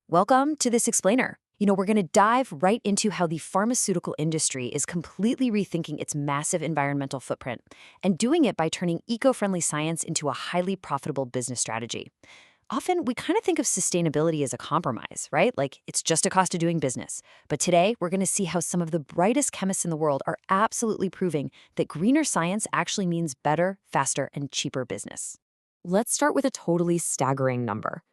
Welcome to This Explainer. We're going to dive right into how the pharmaceutical industry is completely rethinking its massive environmental footprint and doing it by turning eco-friendly science into a highly profitable business strategy. Often, we kind of think of sustainability as a compromise, right? Like it's just a cost of doing business. But today, we're going to see how some of the brightest chemists in the world are absolutely proving that greener science actually means better, faster, and cheaper business. Let's start with a totally staggering number.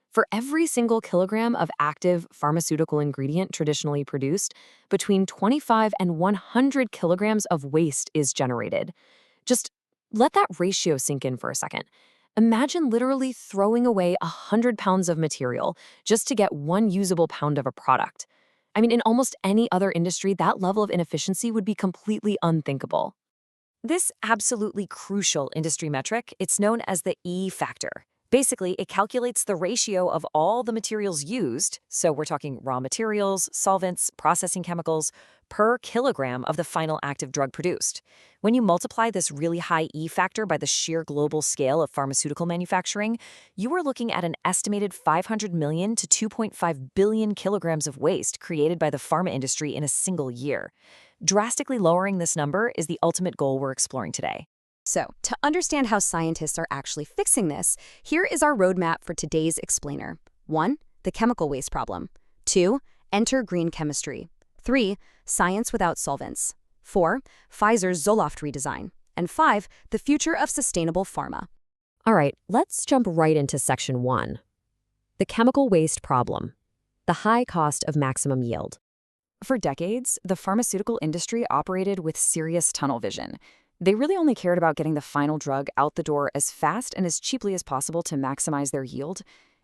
For every single kilogram of active pharmaceutical ingredient traditionally produced, between 25 and 100 kilograms of waste is generated. Just let that ratio sink in for a second. Imagine literally throwing away 100 pounds of material just to get one usable pound of a product. I mean, in almost any other industry, that level of inefficiency would be completely unthinkable. This absolutely crucial industry metric, it's known as the E factor. Basically, it calculates the ratio of all the materials used, so we're talking raw materials, solvents, processing chemicals, per kilogram of the final active drug produced. When you multiply this really high E factor by the sheer global scale of pharmaceutical manufacturing, you are looking at an estimated 500 million to 2.5 billion kilograms of waste created by the pharma industry in a single year. Drastically lowering this number is the ultimate goal we're exploring today. So, to understand how scientists are actually fixing this, here is our roadmap for today's explainer. 1. The chemical waste problem. 2. Enter green chemistry. 3. Science without solvents. 4. Pfizer's Zoloft redesign. And 5. The future of sustainable pharma. All right, let's jump right into section 1. The chemical waste problem. The high cost of maximum yield. For decades, the pharmaceutical industry operated with serious tunnel vision. They really only cared about getting the final drug out the door as fast and as cheaply as possible to maximize their yield.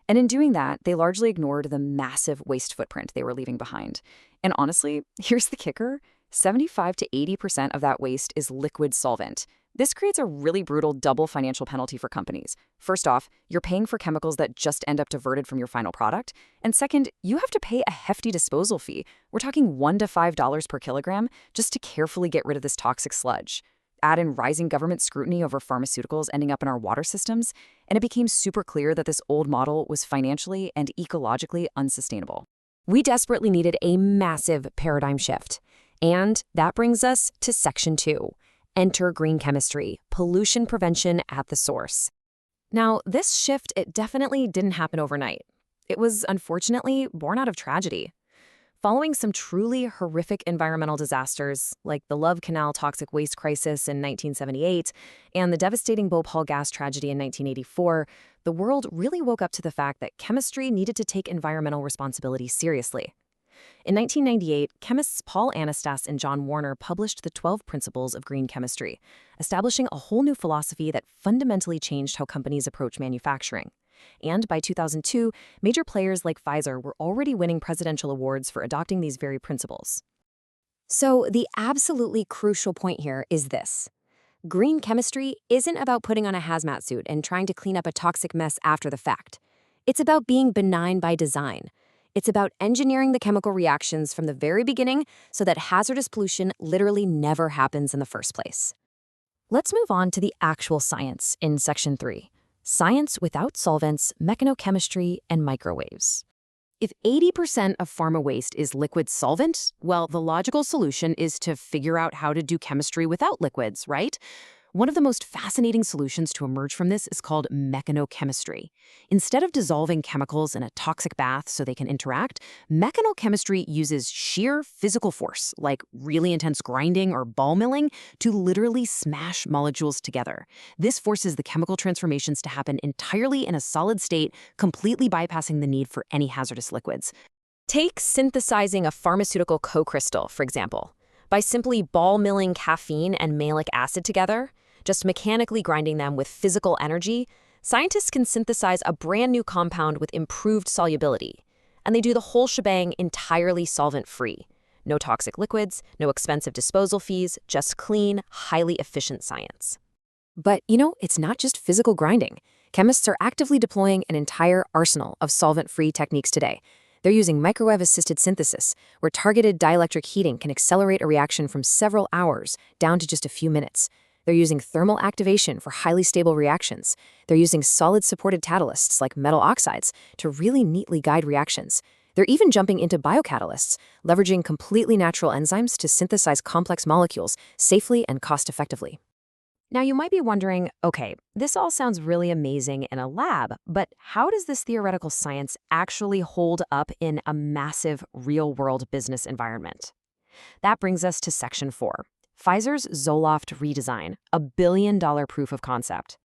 And in doing that, they largely ignored the massive waste footprint they were leaving behind. And honestly, here's the kicker. 75 to 80% of that waste is liquid solvent. This creates a really brutal double financial penalty for companies. First off, you're paying for chemicals that just end up diverted from your final product. And second, you have to pay a hefty disposal fee. We're talking $1 to $5 per kilogram just to carefully get rid of this toxic sludge. Add in rising government scrutiny over pharmaceuticals ending up in our water systems, and it became super clear that this old model was financially and ecologically unsustainable. We desperately needed a massive paradigm shift. And that brings us to section 2. Enter green chemistry, pollution prevention at the source. Now, this shift, it definitely didn't happen overnight. It was unfortunately born out of tragedy. Following some truly horrific environmental disasters, like the Love Canal toxic waste crisis in 1978 and the devastating Bhopal gas tragedy in 1984, the world really woke up to the fact that chemistry needed to take environmental responsibility seriously. In 1998, chemists Paul Anastas and John Warner published the 12 Principles of Green Chemistry, establishing a whole new philosophy that fundamentally changed how companies approach manufacturing. And by 2002, major players like Pfizer were already winning presidential awards for adopting these very principles. So the absolutely crucial point here is this. Green chemistry isn't about putting on a hazmat suit and trying to clean up a toxic mess after the fact. It's about being benign by design. It's about engineering the chemical reactions from the very beginning so that hazardous pollution literally never happens in the first place. Let's move on to the actual science in section 3. Science without solvents, mechanochemistry, and microwaves. If 80% of pharma waste is liquid solvent, well, the logical solution is to figure out how to do chemistry without liquids, right? One of the most fascinating solutions to emerge from this is called mechanochemistry. Instead of dissolving chemicals in a toxic bath so they can interact, mechanochemistry uses sheer physical force, like really intense grinding or ball milling, to literally smash molecules together. This forces the chemical transformations to happen entirely in a solid state, completely bypassing the need for any hazardous liquids. Take synthesizing a pharmaceutical co-crystal, for example. By simply ball milling caffeine and malic acid together, just mechanically grinding them with physical energy, scientists can synthesize a brand new compound with improved solubility. And they do the whole shebang entirely solvent-free. No toxic liquids, no expensive disposal fees, just clean, highly efficient science. But, it's not just physical grinding. Chemists are actively deploying an entire arsenal of solvent-free techniques today. They're using microwave-assisted synthesis, where targeted dielectric heating can accelerate a reaction from several hours down to just a few minutes. They're using thermal activation for highly stable reactions. They're using solid-supported catalysts like metal oxides to really neatly guide reactions. They're even jumping into biocatalysts, leveraging completely natural enzymes to synthesize complex molecules safely and cost-effectively. Now, you might be wondering, okay, this all sounds really amazing in a lab, but how does this theoretical science actually hold up in a massive real-world business environment? That brings us to Section 4, Pfizer's Zoloft redesign, a billion-dollar proof of concept.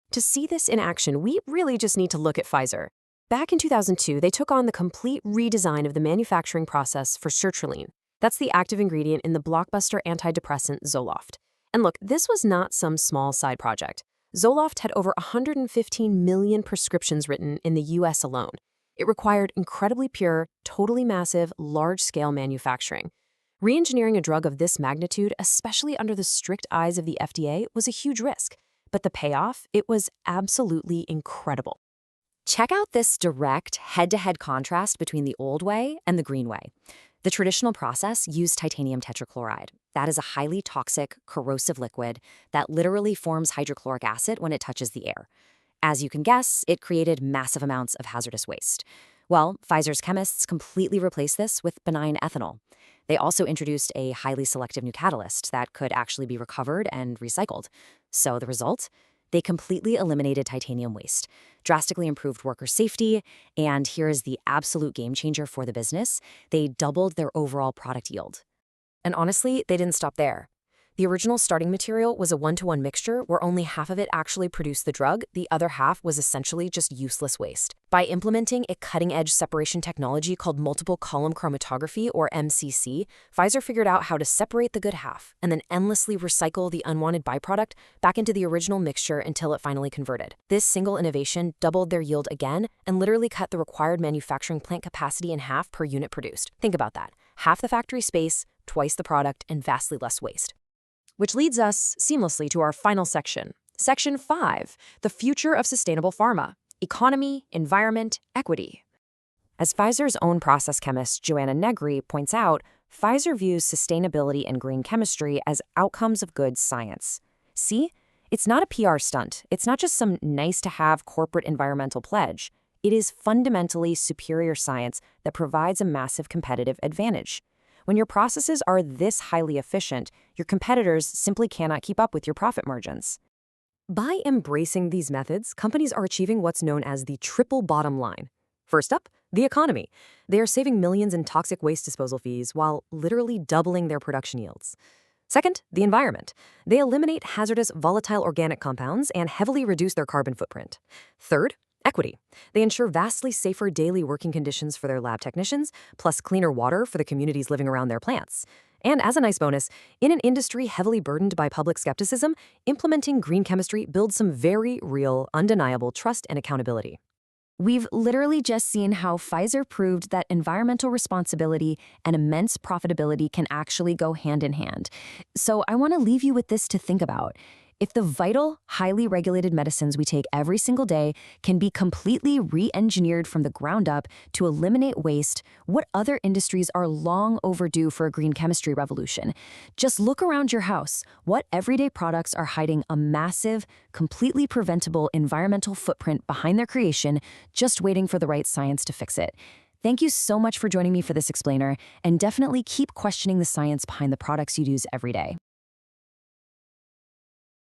To see this in action, we really just need to look at Pfizer. Back in 2002, they took on the complete redesign of the manufacturing process for sertraline. That's the active ingredient in the blockbuster antidepressant Zoloft. And look, this was not some small side project. Zoloft had over 115 million prescriptions written in the US alone. It required incredibly pure, totally massive, large-scale manufacturing. Re-engineering a drug of this magnitude, especially under the strict eyes of the FDA, was a huge risk. But the payoff, it was absolutely incredible. Check out this direct head-to-head contrast between the old way and the green way. The traditional process used titanium tetrachloride. That is a highly toxic, corrosive liquid that literally forms hydrochloric acid when it touches the air. As you can guess, it created massive amounts of hazardous waste. Well, Pfizer's chemists completely replaced this with benign ethanol. They also introduced a highly selective new catalyst that could actually be recovered and recycled. So the result? They completely eliminated titanium waste, drastically improved worker safety, and here's the absolute game changer for the business: they doubled their overall product yield. And honestly, they didn't stop there. The original starting material was a 1-to-1 mixture where only half of it actually produced the drug, the other half was essentially just useless waste. By implementing a cutting-edge separation technology called multiple column chromatography, or MCC, Pfizer figured out how to separate the good half and then endlessly recycle the unwanted byproduct back into the original mixture until it finally converted. This single innovation doubled their yield again and literally cut the required manufacturing plant capacity in half per unit produced. Think about that. Half the factory space, twice the product, and vastly less waste. Which leads us seamlessly to our final section. Section 5, the future of sustainable pharma: economy, environment, equity. As Pfizer's own process chemist Joanna Negri points out, Pfizer views sustainability and green chemistry as outcomes of good science. See, it's not a PR stunt. It's not just some nice-to-have corporate environmental pledge. It is fundamentally superior science that provides a massive competitive advantage. When your processes are this highly efficient, your competitors simply cannot keep up with your profit margins. By embracing these methods, companies are achieving what's known as the triple bottom line. First up, the economy. They are saving millions in toxic waste disposal fees while literally doubling their production yields. Second, the environment. They eliminate hazardous volatile organic compounds and heavily reduce their carbon footprint. Third, equity. They ensure vastly safer daily working conditions for their lab technicians, plus cleaner water for the communities living around their plants. And as a nice bonus, in an industry heavily burdened by public skepticism, implementing green chemistry builds some very real, undeniable trust and accountability. We've literally just seen how Pfizer proved that environmental responsibility and immense profitability can actually go hand in hand. So I want to leave you with this to think about. If the vital, highly regulated medicines we take every single day can be completely re-engineered from the ground up to eliminate waste, what other industries are long overdue for a green chemistry revolution? Just look around your house. What everyday products are hiding a massive, completely preventable environmental footprint behind their creation, just waiting for the right science to fix it? Thank you so much for joining me for this explainer, and definitely keep questioning the science behind the products you use every day.